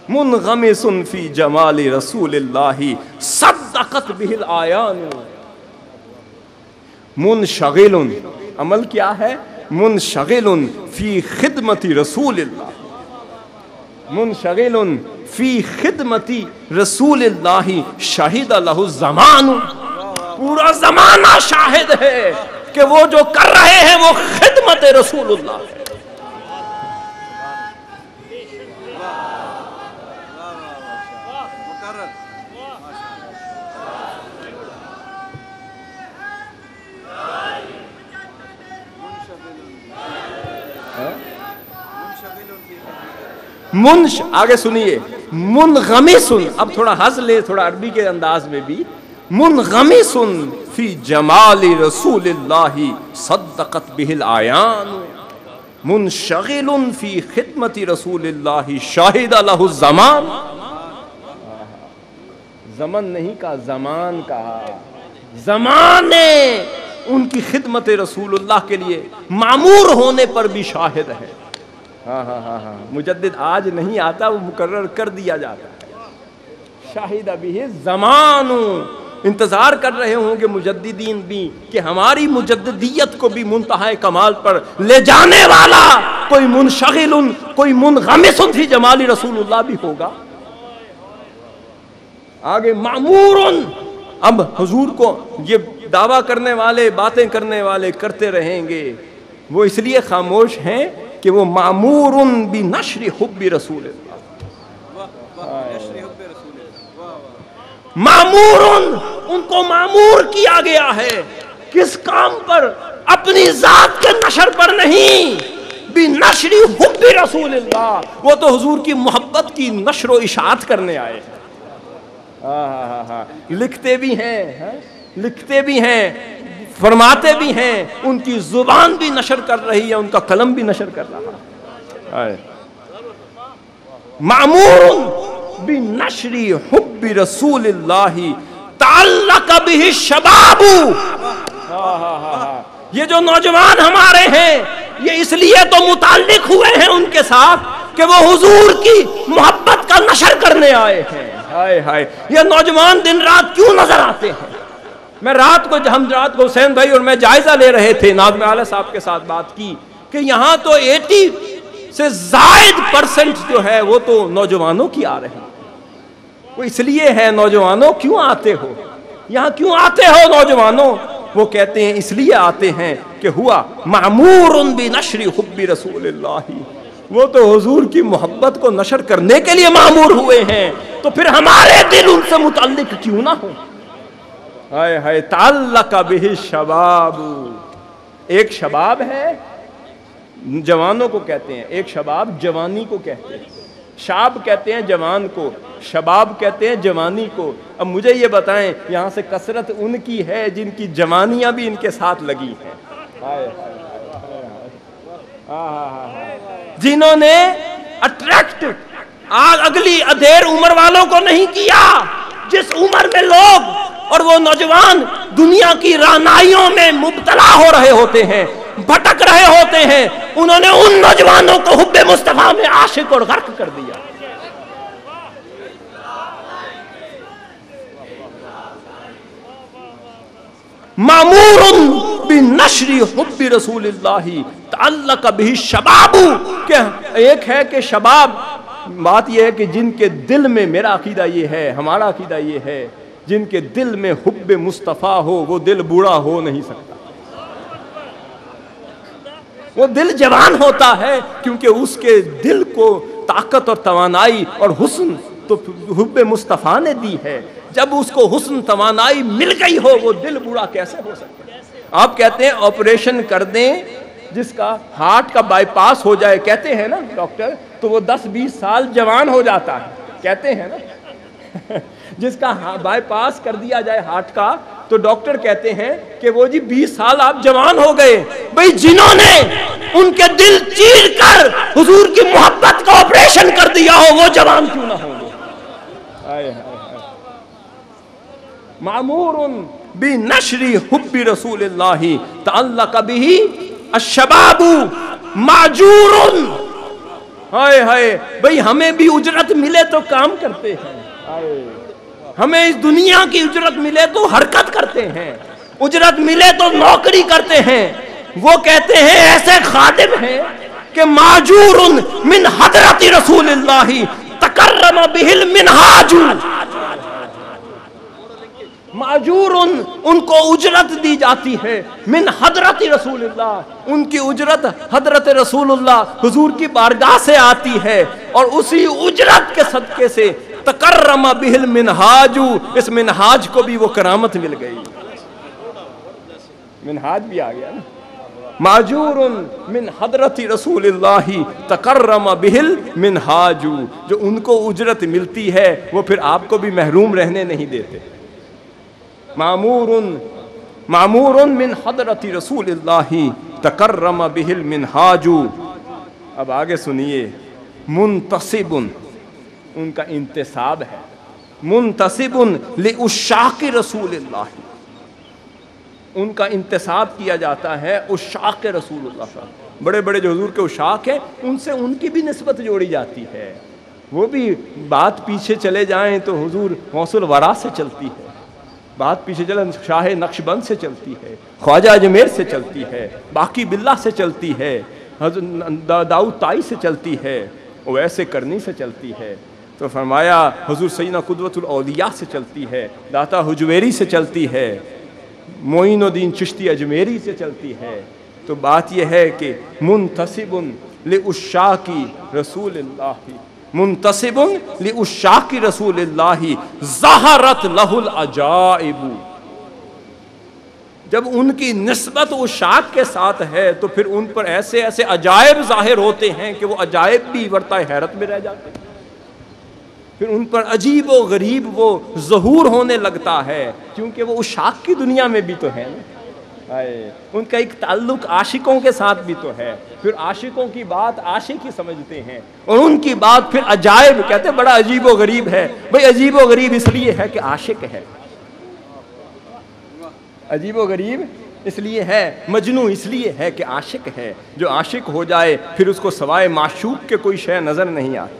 منغمس فی جمال رسول اللہ صدقت بہ الآیان. منشغل، عمل کیا ہے؟ منشغل فی خدمت رسول اللہ. منشغل فی خدمت رسول اللہ شہید لہ الزمان. پورا زمانہ شاہد ہے کہ وہ جو کر رہے ہیں وہ خدمت رسول اللہ ہے. آگے سنیے، منغمس، اب تھوڑا ہنس لے تھوڑا عربی کے انداز میں بھی. منغمس فی جمال رسول اللہ صدقت بہ الآیان. منشغل فی خدمت رسول اللہ شاہد لہ الزمان. زمن نہیں کہا، زمان کہا. زمان نے ان کی خدمت رسول اللہ کے لیے معمور ہونے پر بھی شاہد ہے. ہاں ہاں ہاں ہاں، مجدد آج نہیں آتا، وہ مقرر کر دیا جاتا ہے. شاہد بہ زمان. انتظار کر رہے ہوں گے مجددین بھی کہ ہماری مجددیت کو بھی منتہا کمال پر لے جانے والا کوئی منشغل، کوئی منغمس فی جمال رسول اللہ بھی ہوگا. آگے معمور. اب حضور کو یہ دعویٰ کرنے والے، باتیں کرنے والے کرتے رہیں گے. وہ اس لیے خاموش ہیں کہ وہ معمور بنشر حب رسول اللہ. معمور، ان کو معمور کیا گیا ہے کس کام پر؟ اپنی ذات کے نشر پر نہیں، بنشر حب رسول اللہ. وہ تو حضور کی محبت کی نشر و اشاعت کرنے آئے ہیں. لکھتے بھی ہیں، لکھتے بھی ہیں، فرماتے بھی ہیں، ان کی زبان بھی نشر کر رہی ہے، ان کا قلم بھی نشر کر رہا ہے. معمور بنشر حب رسول اللہ تعلق بہ الشباب. یہ جو نوجوان ہمارے ہیں یہ اس لیے تو متعلق ہوئے ہیں ان کے ساتھ کہ وہ حضور کی محبت کا نشر کرنے آئے ہیں. ہائے ہائے، یہ نوجوان دن رات کیوں نظر آتے ہیں؟ میں ہم رات کو حسین بھائی اور میں جائزہ لے رہے تھے، ناظم اعلیٰ صاحب کے ساتھ بات کی کہ یہاں تو 80 سے زائد % جو ہے وہ تو نوجوانوں کی آ رہے ہیں. وہ اس لیے ہے نوجوانوں کیوں آتے ہو یہاں، کیوں آتے ہو نوجوانوں؟ وہ کہتے ہیں اس لیے آتے ہیں کہ ہوا معمور بنشر حب رسول اللہ. وہ تو حضور کی محبت کو نشر کرنے کے لیے معمور ہوئے ہیں، تو پھر ہمارے دل ان سے متعلق کیوں نہ ہو؟ ہائے ہائے، تعلق بہ الشباب. ایک شباب ہے، جوانوں کو کہتے ہیں، ایک شباب جوانی کو کہتے ہیں. شاب کہتے ہیں جوان کو، شباب کہتے ہیں جوانی کو. اب مجھے یہ بتائیں یہاں سے کثرت ان کی ہے جن کی جوانیاں بھی ان کے ساتھ لگی ہیں، جنہوں نے اٹریکٹ اگلی ادھیر عمر والوں کو نہیں کیا. جس عمر میں لوگ اور وہ نوجوان دنیا کی رعنائیوں میں مبتلا ہو رہے ہوتے ہیں، بھٹک رہے ہوتے ہیں، انہوں نے ان نوجوانوں کو حب مصطفیٰ میں عاشق اور غرق کر دیا. معمور بنشر حب رسول اللہ تعلق به شباب، کہ ایک ہے کہ شباب، بات یہ ہے کہ جن کے دل میں، میرا عقیدہ یہ ہے، ہمارا عقیدہ یہ ہے، جن کے دل میں حب مصطفیٰ ہو وہ دل بوڑھا ہو نہیں سکتا، وہ دل جوان ہوتا ہے، کیونکہ اس کے دل کو طاقت اور توانائی اور حسن تو حب مصطفیٰ نے دی ہے۔ جب اس کو حسن توانائی مل گئی ہو وہ دل بوڑھا کیسے ہو سکتا ہے؟ آپ کہتے ہیں آپریشن کر دیں، جس کا ہارٹ کا بائی پاس ہو جائے، کہتے ہیں نا ڈاکٹر، تو وہ 10-20 سال جوان ہو جاتا ہے، کہتے ہیں نا جس کا بائی پاس کر دیا جائے ہارٹ کا، تو ڈاکٹر کہتے ہیں کہ وہ جی 20 سال آپ جوان ہو گئے۔ بھئی جنہوں نے ان کے دل چیر کر حضور کی محبت کا آپریشن کر دیا ہو وہ جوان کیوں نہ ہوں گے؟ معمور بنشر حب رسول اللہ تعلق به الشباب معجور، ہائے ہائے، بھئی ہمیں بھی اجرت ملے تو کام کرتے ہیں، ہمیں اس دنیا کی اجرت ملے تو حرکت کرتے ہیں، اجرت ملے تو نوکری کرتے ہیں۔ وہ کہتے ہیں ایسے خادم ہیں کہ معجور من حضرت رسول اللہ تکرم به المنہاج، معجور ان کو اجرت دی جاتی ہے، من حضرت رسول اللہ، ان کی اجرت حضرت رسول اللہ حضور کی بارگاہ سے آتی ہے، اور اسی اجرت کے صدقے سے تکرم به المنہاج، اس منہاج کو بھی وہ کرامت مل گئی، منہاج بھی آ گیا نا، معجور من حضرت رسول اللہ تکرم به المنہاج، جو ان کو اجرت ملتی ہے وہ پھر آپ کو بھی محروم رہنے نہیں دیتے۔ معمور من حضرت رسول اللہ تکرم به المنہاج۔ اب آگے سنیے، منتصب، ان کا انتصاب ہے، منتصب لعشاق رسول اللہ، ان کا انتصاب کیا جاتا ہے عشاق رسول اللہ، بڑے بڑے جو حضور کے عشاق ہیں ان سے ان کی بھی نسبت جوڑی جاتی ہے، وہ بھی بات پیچھے چلے جائیں تو حضور غوث الورا سے چلتی ہے، بات پیچھے چلے شاہ نقشبند سے چلتی ہے، خواجہ اجمیر سے چلتی ہے، باقی باللہ سے چلتی ہے، داؤد طائی سے چلتی ہے، ویسے کرنی سے چلتی ہے، تو فرمایا حضور سیدنا قدوۃ الاولیاء سے چلتی ہے، داتا حجویری سے چلتی ہے، معین الدین چشتی اجمیری سے چلتی ہے۔ تو بات یہ ہے کہ منتصب لعشاق رسول اللہ، منتصب لعشاق رسول اللہ ظہرت لہ العجائب، جب ان کی نسبت عشاق کے ساتھ ہے تو پھر ان پر ایسے ایسے عجائب ظاہر ہوتے ہیں کہ وہ عجائب بھی ورطہ حیرت میں رہ جاتے ہیں، پھر ان پر عجیب و غریب وہ ظہور ہونے لگتا ہے، کیونکہ وہ عشاق کی دنیا میں بھی تو ہے نا، ان کا ایک تعلق عاشقوں کے ساتھ بھی تو ہے، پھر عاشقوں کی بات عاشق ہی سمجھتے ہیں، اور ان کی بات پھر عجائب کہتے ہیں، بڑا عجیب و غریب ہے۔ بھئی عجیب و غریب اس لیے ہے کہ عاشق ہے، عجیب و غریب اس لیے ہے، مجنوں اس لیے ہے کہ عاشق ہے، جو عاشق ہو جائے پھر اس کو سوائے معشوق کے کوئی شے نظر نہیں آتی۔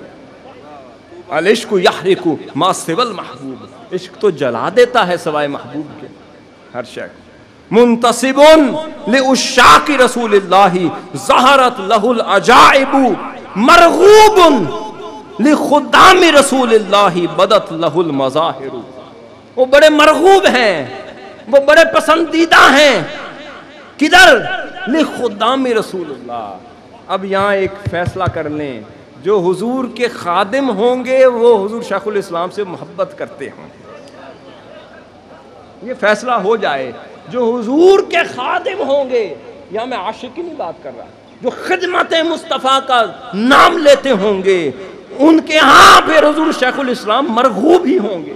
العشق یحرق ما سوى المحبوب، عشق تو جلا دیتا ہے سوائے محبوب کے ہر شے۔ منتصب لعشاق رسول اللہ ظہرت لہ العجائب، مرغوب لخدام رسول اللہ بدت لہ المظاہر، وہ بڑے مرغوب ہیں، وہ بڑے پسندیدہ ہیں، کدھر؟ لخدام رسول اللہ۔ اب یہاں ایک فیصلہ کر لیں، جو حضور کے خادم ہوں گے وہ حضور شیخ الاسلام سے محبت کرتے ہوں گے، یہ فیصلہ ہو جائے، جو حضور کے خادم ہوں گے، یہاں میں عاشق کی نہیں بات کر رہا، جو خدمت مصطفیٰ کا نام لیتے ہوں گے، ان کے ہاں پھر حضور شیخ الاسلام مرغوب ہی ہوں گے،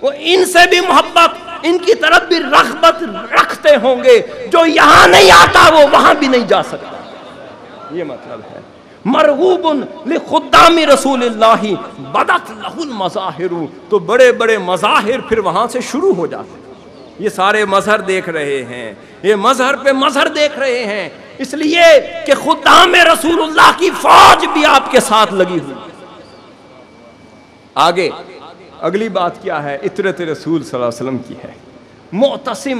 وہ ان سے بھی محبت، ان کی طرف بھی رغبت رکھتے ہوں گے، جو یہاں نہیں آتا وہ وہاں بھی نہیں جا سکتا، یہ مطلب ہے۔ مرغوب لخدام رسول اللہ بدت لہ المظاہر، تو بڑے بڑے مظاہر پھر وہاں سے شروع ہو جاتے ہیں، یہ سارے مظہر دیکھ رہے ہیں، یہ مظہر پہ مظہر دیکھ رہے ہیں، اس لیے کہ خدام رسول اللہ کی فوج بھی آپ کے ساتھ لگی ہوئی۔ آگے اگلی بات کیا ہے؟ عطرت رسول صلی اللہ علیہ وسلم کی ہے۔ معتصم،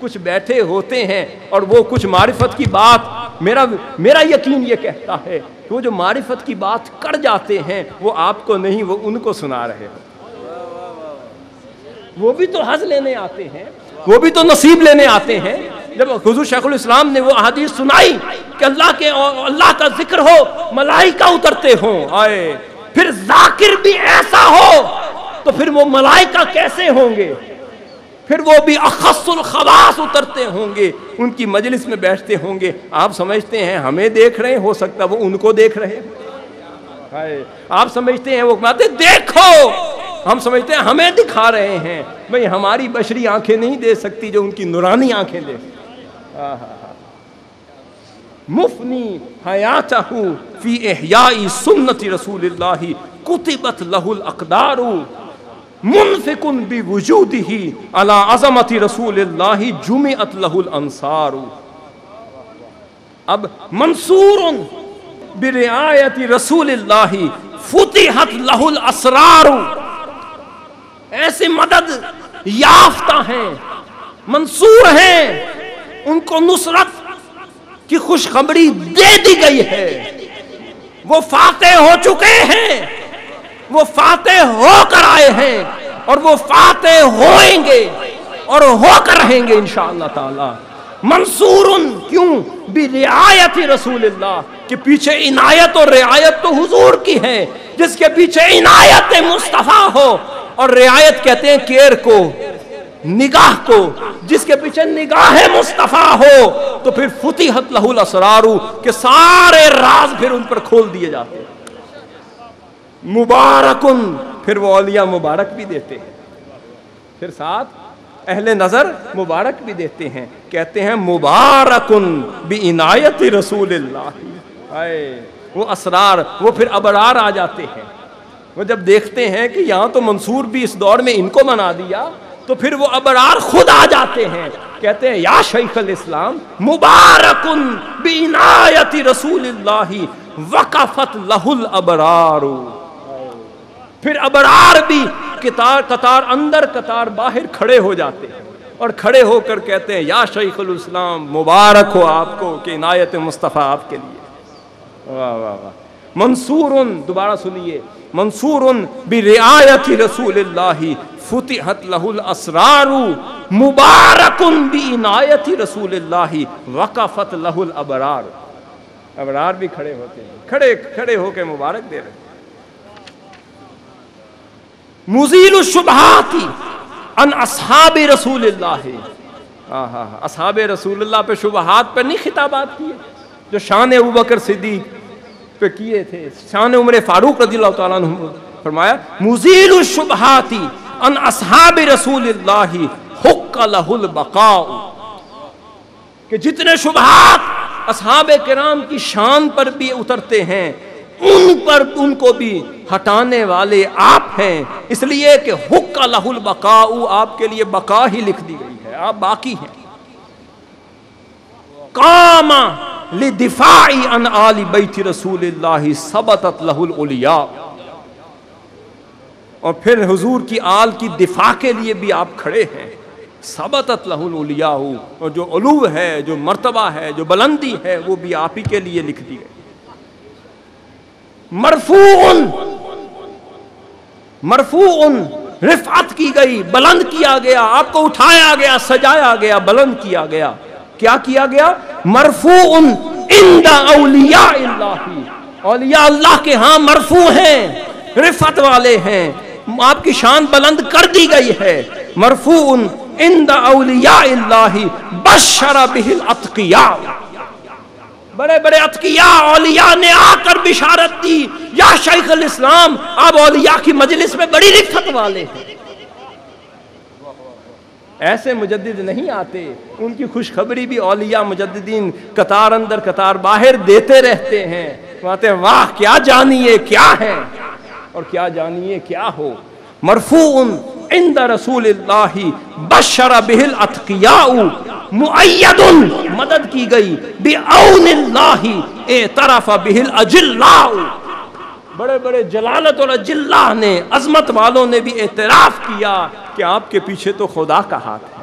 کچھ بیٹھے ہوتے ہیں اور وہ کچھ معرفت کی بات، میرا یقین یہ کہتا ہے کہ وہ جو معرفت کی بات کر جاتے ہیں وہ آپ کو نہیں، وہ ان کو سنا رہے ہیں۔ وہ بھی تو حظ لینے آتے ہیں، وہ بھی تو نصیب لینے آتے ہیں۔ جب حضور شیخ الاسلام نے وہ احادیث سنائی کہ اللہ کا ذکر ہو، ملائکہ اترتے ہوں، آئے پھر ذاکر بھی ایسا ہو تو پھر وہ ملائکہ کیسے ہوں گے؟ پھر وہ بھی اخص الخواص اترتے ہوں گے، ان کی مجلس میں بیٹھتے ہوں گے۔ آپ سمجھتے ہیں ہمیں دیکھ رہے ہیں، ہو سکتا وہ ان کو دیکھ رہے ہیں۔ آپ سمجھتے ہیں وہ کہتے دیکھو، ہم سمجھتے ہیں ہمیں دکھا رہے ہیں۔ بھئی ہماری بشری آنکھیں نہیں دے سکتی جو ان کی نورانی آنکھیں دے۔ مفنی حیاتہ فی احیاء سنت رسول اللہ کتبت لہ الاقدار منفق بوجودہ علی عظمت رسول اللہ جمعت لہ الانصار۔ اب منصور برعایت رسول اللہ فتحت لہ الاسرار، ایسے مدد یافتہ ہیں، منصور ہیں، ان کو نصرت کی خوشخبری دے دی گئی ہے، وہ فاتح ہو چکے ہیں، وہ فاتح ہو کر آئے ہیں اور وہ فاتح ہوئیں گے اور ہو کر رہیں گے انشاءاللہ تعالی۔ منصور کیوں؟ برعایت رسول اللہ، کہ پیچھے عنایت اور رعایت تو حضور کی ہے، جس کے پیچھے عنایت مصطفیٰ ہو، اور رعایت کہتے ہیں کیئر کو، نگاہ کو، جس کے پیچھے نگاہ مصطفیٰ ہو تو پھر فتحت لہ الاسرار، کہ سارے راز پھر ان پر کھول دیے جاتے ہیں۔ مبارکن، پھر وہ اولیاء مبارک بھی دیتے ہیں، پھر ساتھ اہل نظر مبارک بھی دیتے ہیں، کہتے ہیں مبارکن بعنایت رسول اللہ۔ وہ اسرار، وہ پھر ابرار آ جاتے ہیں۔ وہ جب دیکھتے ہیں کہ یہاں تو منصور بھی اس دور میں ان کو منا دیا، تو پھر وہ ابرار خود آ جاتے ہیں، کہتے ہیں یا شیخ الاسلام مبارکن بعنایت رسول اللہ وقفت لہ الابرار۔ پھر ابرار بھی قطار اندر قطار باہر کھڑے ہو جاتے ہیں اور کھڑے ہو کر کہتے ہیں یا شیخ الاسلام مبارک ہو آپ کو کہ عنایت مصطفیٰ آپ کے لیے۔ واہ واہ واہ۔ منصور، دوبارہ سنیے، منصور برعایت رسول اللہ فتحت لہ الاسرار مبارک بعنایت رسول اللہ وقفت لہ الابرار۔ ابرار بھی کھڑے ہوتے ہیں، کھڑے ہو کے مبارک دے رہے ہیں۔ مزیل الشبہات ان اصحاب رسول اللہ، اصحاب رسول اللہ پہ شبہات پر نہیں خطابات کیے جو شان ابوبکر صدیق پہ کیے تھے، شان عمر فاروق رضی اللہ تعالیٰ عنہ۔ فرمایا مزیل الشبہات ان اصحاب رسول اللہ حق لہ البقاء، کہ جتنے شبہات اصحاب کرام کی شان پر بھی اترتے ہیں ان کو بھی ہٹانے والے آپ ہیں، اس لیے کہ حق لہ البقاء، آپ کے لیے بقا ہی لکھ دی گئی ہے، آپ باقی ہیں۔ قام لدفاع عن آل بیت رسول اللہ ثبتت لہ الاولیاء، اور پھر حضور کی آل کی دفاع کے لیے بھی آپ کھڑے ہیں۔ ثبتت لہ الاولیاء، اور جو علو ہے، جو مرتبہ ہے، جو بلندی ہے، وہ بھی آپ ہی کے لیے لکھ دی گئی۔ مرفوع، رفعت کی گئی، بلند کیا گیا، آپ کو اٹھایا گیا، سجایا گیا، بلند کیا گیا۔ کیا کیا گیا؟ مرفوع عند اولیاء اللہ، اولیاء اللہ کے ہاں مرفوع ہیں، رفعت والے ہیں، آپ کی شان بلند کر دی گئی ہے۔ مرفوع عند اولیاء اللہ بشر بہ الاتقیاء، بڑے بڑے اتقیاء اولیاء نے آ کر بشارت دی، یا شیخ الاسلام آپ اولیاء کی مجلس میں بڑی رفعت والے ہیں۔ ایسے مجدد نہیں آتے، ان کی خوشخبری بھی اولیاء مجددین قطار اندر قطار باہر دیتے رہتے ہیں۔ کہتے ہیں واہ کیا جانیے کیا ہے اور کیا جانیے کیا ہو۔ مرفوع عند رسول اللہ بشر بہ الاتقیاء، مؤید، مدد کی گئی، بعون اللہ اعترف بہ الاجلاء، بڑے بڑے جلالت اور اجلہ نے، عظمت والوں نے بھی اعتراف کیا کہ آپ کے پیچھے تو خدا کا ہاتھ ہے۔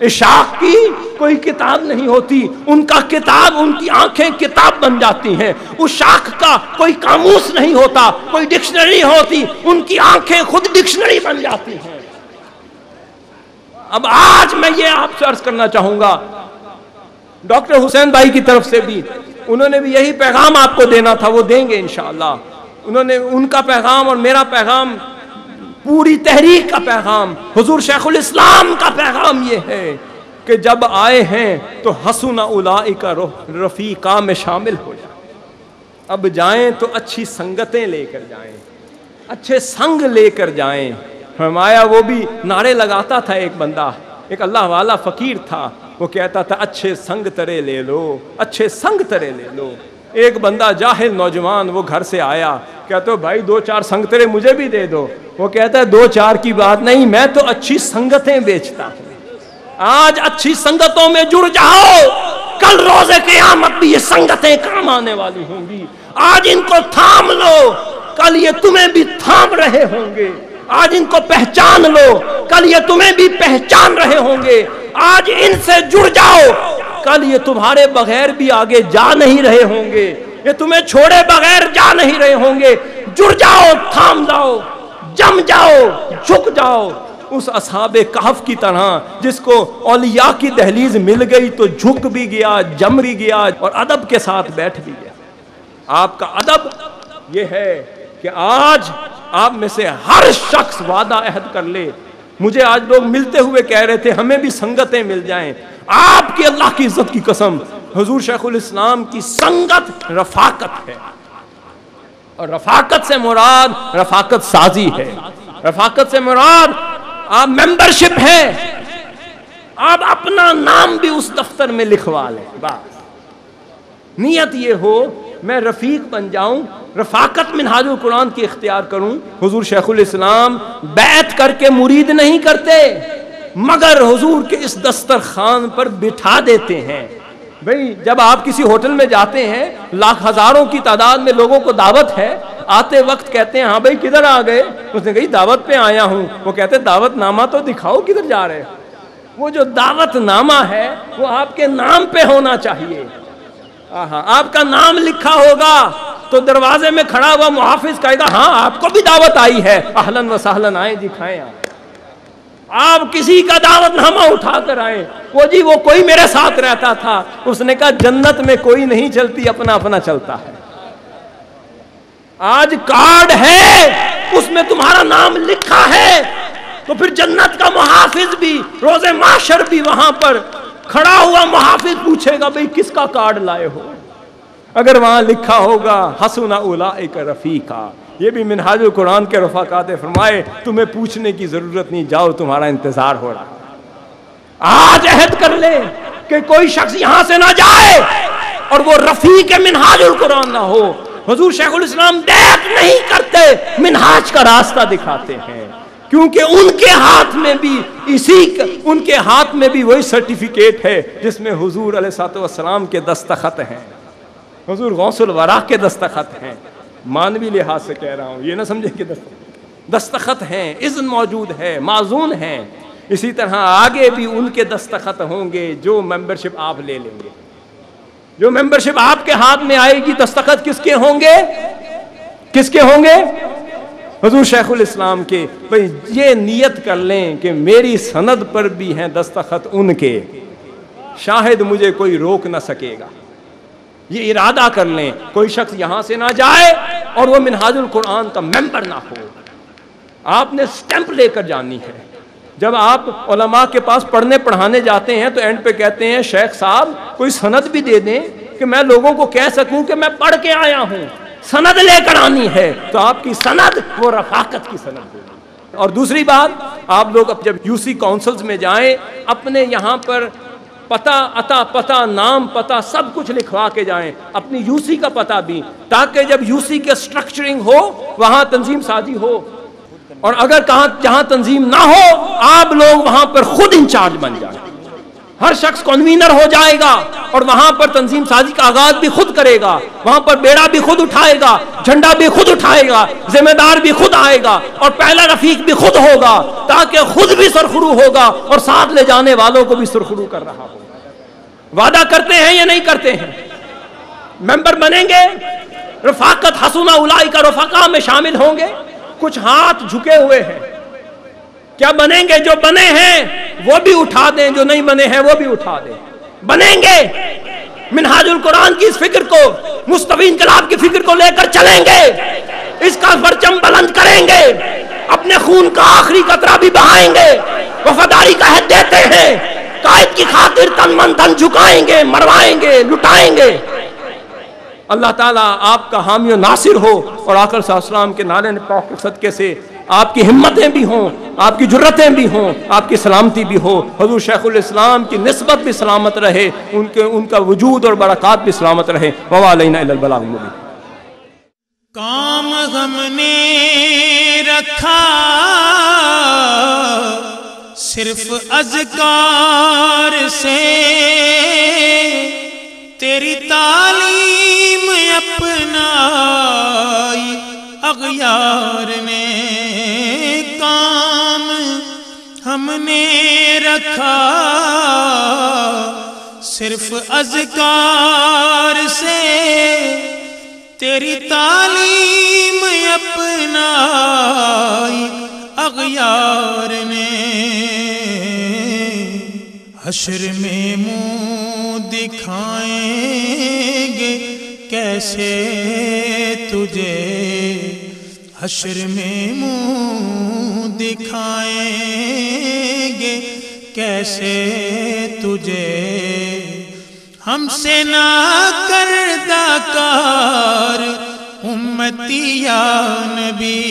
عشاق کی کوئی کتاب نہیں ہوتی، ان کا کتاب، ان کی آنکھیں کتاب بن جاتی ہیں. اس شاخ کا کوئی قاموس نہیں ہوتا، کوئی ڈکشنری ہوتی، ان کی آنکھیں خود ڈکشنری بن جاتی ہیں. اب آج میں یہ آپ سے عرض کرنا چاہوں گا، ڈاکٹر حسین بھائی کی طرف سے بھی انہوں نے بھی یہی پیغام آپ کو دینا تھا، وہ دیں گے انشاءاللہ. انہوں نے ان کا پیغام اور میرا پیغام، پوری تحریک کا پیغام، حضور شیخ الاسلام کا پیغام یہ ہے کہ جب آئے ہیں تو حسن اولئک رفیقا میں شامل ہو جائیں. اب جائیں تو اچھی سنگتیں لے کر جائیں، اچھے سنگ لے کر جائیں. فرمایا وہ بھی نعرے لگاتا تھا، ایک بندہ، ایک اللہ والا فقیر تھا، وہ کہتا تھا اچھے سنگ ترے لے لو، اچھے سنگ ترے لے لو. ایک بندہ جاہل نوجوان وہ گھر سے آیا، کہتا بھائی 2-4 سنگ ترے مجھے بھی دے دو. وہ کہتا ہے 2-4 کی بات نہیں، میں تو اچھی سنگتیں بیچتا ہوں. آج اچھی سنگتوں میں جڑ جاؤ، کل روز قیامت بھی یہ سنگتیں کام آنے والی ہوں گی. آج ان کو تھام لو، کل یہ تمہیں بھی تھام رہے ہوں گے. آج ان کو پہچان لو، کل یہ تمہیں بھی پہچان رہے ہوں گے. آج ان سے جڑ جاؤ، کل یہ تمہارے بغیر بھی آگے جا نہیں رہے ہوں گے، یہ تمہیں چھوڑے بغیر جا نہیں رہے ہوں گے. جڑ جاؤ، تھام جاؤ، جم جاؤ، جھک جاؤ. اس اصحاب کہف کی طرح جس کو اولیاء کی دہلیز مل گئی تو جھک بھی گیا، جم بھی گیا اور ادب کے ساتھ بیٹھ بھی گیا. آپ کا ادب یہ ہے کہ آج آپ میں سے ہر شخص وعدہ عہد کر لے. مجھے آج لوگ ملتے ہوئے کہہ رہے تھے ہمیں بھی سنگتیں مل جائیں. آپ کی اللہ کی عزت کی قسم، حضور شیخ الاسلام کی سنگت رفاقت ہے، اور رفاقت سے مراد رفاقت سازی ہے. رفاقت سے مراد آپ ممبرشپ ہے، آپ اپنا نام بھی اس دفتر میں لکھوا لیں. بس نیت یہ ہو میں رفیق بن جاؤں، رفاقت منہاج القرآن کی اختیار کروں. حضور شیخ الاسلام بیعت کر کے مرید نہیں کرتے، مگر حضور کے اس دسترخوان پر بٹھا دیتے ہیں. بھئی جب آپ کسی ہوٹل میں جاتے ہیں، لاکھ ہزاروں کی تعداد میں لوگوں کو دعوت ہے، آتے وقت کہتے ہیں ہاں بھئی کدھر آ گئے؟ اس نے کہی دعوت پہ آیا ہوں. وہ کہتے ہیں دعوت نامہ تو دکھاؤ کدھر جا رہے. وہ جو دعوت نامہ ہے وہ آپ کے نام پہ ہونا چاہیے. آپ کا نام لکھا ہوگا تو دروازے میں کھڑا ہوا محافظ کہے گا ہاں آپ کو بھی دعوت آئی ہے، اہلاً و سہلاً، آئیں جی کھائیں. آپ کسی کا دعوت نامہ اٹھا کر آئیں. وہ جی وہ کوئی میرے ساتھ رہتا تھا، اس نے کہا جنت میں کوئی نہیں چلتی، اپنا اپنا چلتا ہے. آج کارڈ ہے اس میں تمہارا نام لکھا ہے تو پھر جنت کا محافظ بھی روز محشر بھی وہاں پر کھڑا ہوا محافظ پوچھے گا بھئی کس کا کارڈ لائے ہو. اگر وہاں لکھا ہوگا حسن اولئک رفیقا، یہ بھی منہاج القرآن کے رفاقات فرمائے تمہیں پوچھنے کی ضرورت نہیں، جاؤ تمہارا انتظار ہو رہا. آج عہد کر لے کہ کوئی شخص یہاں سے نہ جائے اور وہ رفیق منہاج القرآن نہ ہو. حضور شیخ الاسلام بیعت نہیں کرتے، منہاج کا راستہ دکھاتے ہیں، کیونکہ ان کے ہاتھ میں بھی ان کے ہاتھ میں بھی وہی سرٹیفکیٹ ہے جس میں حضور علیہ الصلوۃ والسلام کے دستخط ہیں، حضور غوث الورا کے دستخط ہیں. مانوی لحاظ سے کہہ رہا ہوں، یہ نہ سمجھے کہ دستخط ہیں، اذن موجود ہے، معزون ہیں. اسی طرح آگے بھی ان کے دستخط ہوں گے جو ممبرشپ آپ لے لیں گے. جو ممبرشپ آپ کے ہاتھ میں آئے گی دستخط کس کے ہوں گے؟ کس کے ہوں گے؟ حضور شیخ الاسلام کے. بھئی یہ نیت کر لیں کہ میری سند پر بھی ہیں دستخط ان کے، شاہد مجھے کوئی روک نہ سکے گا. یہ ارادہ کر لیں کوئی شخص یہاں سے نہ جائے اور وہ منہاج القرآن کا ممبر نہ ہو. آپ نے سٹیمپ لے کر جانی ہے. جب آپ علماء کے پاس پڑھنے پڑھانے جاتے ہیں تو اینڈ پہ کہتے ہیں شیخ صاحب کوئی سند بھی دے دیں کہ میں لوگوں کو کہہ سکوں کہ میں پڑھ کے آیا ہوں. سند لے کر آنی ہے تو آپ کی سند وہ رفاقت کی سند ہوگی. اور دوسری بات، آپ لوگ جب یو سی کونسلز میں جائیں اپنے یہاں پر پتہ عطا پتہ نام پتہ سب کچھ لکھوا کے جائیں، اپنی یو سی کا پتہ بھی، تاکہ جب یو سی کے سٹرکچرنگ ہو وہاں تنظیم سازی ہو. اور اگر جہاں تنظیم نہ ہو آپ لوگ وہاں پر خود انچارج بن جائیں. ہر شخص کنوینر ہو جائے گا اور وہاں پر تنظیم سازی کا آغاز بھی خود کرے گا، وہاں پر بیڑا بھی خود اٹھائے گا، جھنڈا بھی خود اٹھائے گا، ذمہ دار بھی خود آئے گا اور پہلا رفیق بھی خود ہوگا، تاکہ خود بھی سرخرو ہوگا اور ساتھ لے جانے والوں کو بھی سرخرو کر رہا ہوگا۔ وعدہ کرتے ہیں یا نہیں کرتے ہیں؟ ممبر بنیں گے، رفاقت حسنہ اولئک رفقا میں شامل ہوں گے؟ کچھ ہاتھ جھکے ہوئے ہیں، کیا بنیں گے؟ جو بنے ہیں وہ بھی اٹھا دیں، جو نہیں بنے ہیں وہ بھی اٹھا دیں۔ بنیں گے، منہاج القرآن کی اس فکر کو، مصطفی انقلاب کی فکر کو لے کر چلیں گے، اس کا پرچم بلند کریں گے، اپنے خون کا آخری قطرہ بھی بہائیں گے، وفاداری کا عہد دیتے ہیں، قائد کی خاطر تن من دھن جھکائیں گے، مروائیں گے، لٹائیں گے۔ اللہ تعالیٰ آپ کا حامی و ناصر ہو اور آقا صلی اللہ علیہ وسلم کے نعرے پاک کے صدقے سے آپ کی ہمتیں بھی ہوں، آپ کی جرتیں بھی ہوں، آپ کی سلامتی بھی ہو، حضور شیخ الاسلام کی نسبت بھی سلامت رہے، ان کا وجود اور برکات بھی سلامت رہے۔ وَعَلَيْنَا إِلَى الْبَلَاغِ الْمُبِينِ۔ کام ہم نے رکھا صرف اذکار سے، تیری تعلیم اپنائی اغیار نے، کام ہم نے رکھا صرف اذکار سے، تیری تعلیم اپنائی اغیار نے، حشر میں منہ دکھائیں گے کیسے تجھے، حشر میں منہ دکھائیں گے کیسے تجھے، ہم سے نہ کردہ کار امتی یا نبی،